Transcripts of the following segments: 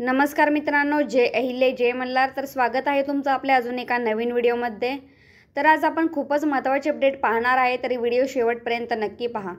नमस्कार मित्रांनो, जय अहिल्या जय मल्हार. तर स्वागत आहे तुमचं आपल्या अजून एका नवीन व्हिडिओमध्ये. तर आज आपण खूपच महत्त्वाचे अपडेट पाहणार आहे, तरी व्हिडिओ शेवटपर्यंत नक्की पहा.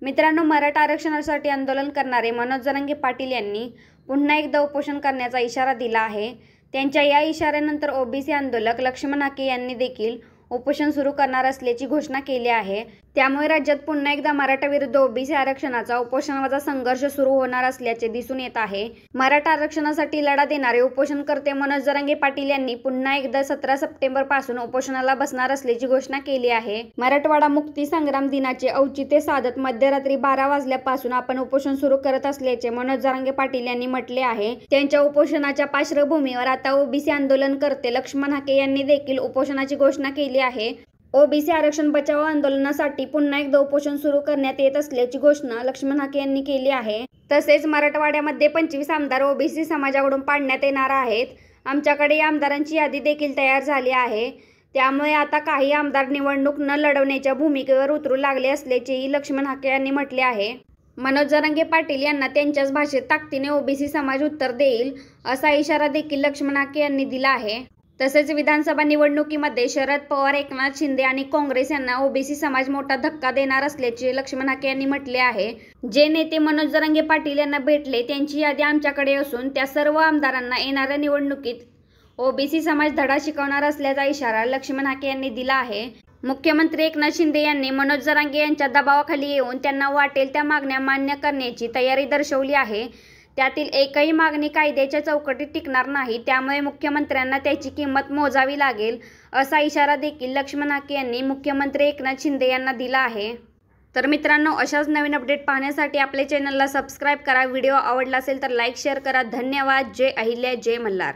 मित्रांनो, मराठा आरक्षणासाठी आंदोलन करणारे मनोज जरांगे पाटील यांनी पुन्हा एकदा उपोषण करण्याचा इशारा दिला आहे. त्यांच्या या इशाऱ्यानंतर ओबीसी आंदोलक लक्ष्मण हाके यांनी देखील उपोषण सुरू करणार असल्याची घोषणा केली आहे. त्यामुळे राज्यात पुन्हा एकदा मराठा विरुद्ध ओबीसी आरक्षणाचा उपोषणाचा संघर्ष सुरू होणार असल्याचे दिसून येत आहे. मराठा आरक्षणासाठी लढा देणारे उपोषणकर्ते मनोज जरांगे पाटील यांनी पुन्हा एकदा 17 सप्टेंबर पासून उपोषणाला बसणार असल्याची घोषणा केली आहे. मराठवाडा मुक्ती संग्राम दिनाचे औचित्य साधत मध्यरात्री 12 वाजल्यापासून आपण उपोषण सुरू करत असल्याचे मनोज जरांगे पाटील यांनी म्हटले आहे. त्यांच्या उपोषणाच्या पार्श्वभूमीवर आता ओबीसी आंदोलनकर्ते लक्ष्मण हाके यांनी देखील उपोषणाची घोषणा केली आहे. ओबीसी आरक्षण बचाव आंदोलनासाठी पुन्हा एकदा उपोषण सुरू करण्यात येत असल्याची घोषणा लक्ष्मण हाके यांनी केली आहे. तसेच मराठवाड्यामध्ये 25 आमदार ओबीसी समाजाकडून पाडण्यात येणार आहेत. आमच्याकडे या आमदारांची यादी देखील तयार झाली आहे. त्यामुळे आता काही आमदार निवडणूक न लढवण्याच्या भूमिकेवर उतरू लागले असल्याचेही लक्ष्मण हाके यांनी म्हटले आहे. मनोज जरांगे पाटील यांना त्यांच्याच भाषेत ताकदीने ओबीसी समाज उत्तर देईल असा इशारा देखील लक्ष्मण हाके यांनी दिला आहे. तसेच विधानसभा निवडणुकीमध्ये शरद पवार, एकनाथ शिंदे आणि काँग्रेस यांना ओबीसी समाज मोठा धक्का देणार असल्याचे लक्ष्मण हाके यांनी म्हटले आहे. जे नेते मनोज जरांगे पाटील यांना भेटले त्यांची यादी आमच्याकडे असून त्या सर्व आमदारांना येणाऱ्या निवडणुकीत ओबीसी समाज धडा शिकवणार असल्याचा इशारा लक्ष्मण हाके यांनी दिला आहे. मुख्यमंत्री एकनाथ शिंदे यांनी मनोज जरांगे यांच्या दबावाखाली येऊन त्यांना वाटेल त्या मागण्या मान्य करण्याची तयारी दर्शवली आहे. त्यातील एकही मागणी कायद्याच्या चौकटीत टिकणार नाही. त्यामुळे मुख्यमंत्र्यांना त्याची किंमत मोजावी लागेल असा इशारा देखील लक्ष्मण हाके यांनी मुख्यमंत्री एकनाथ शिंदे यांना दिला आहे. तर मित्रांनो, अशाच नवीन अपडेट पाहण्यासाठी आपल्या चॅनलला सबस्क्राईब करा. व्हिडिओ आवडला असेल तर लाईक शेअर करा. धन्यवाद. जय अहिल्या जय मल्हार.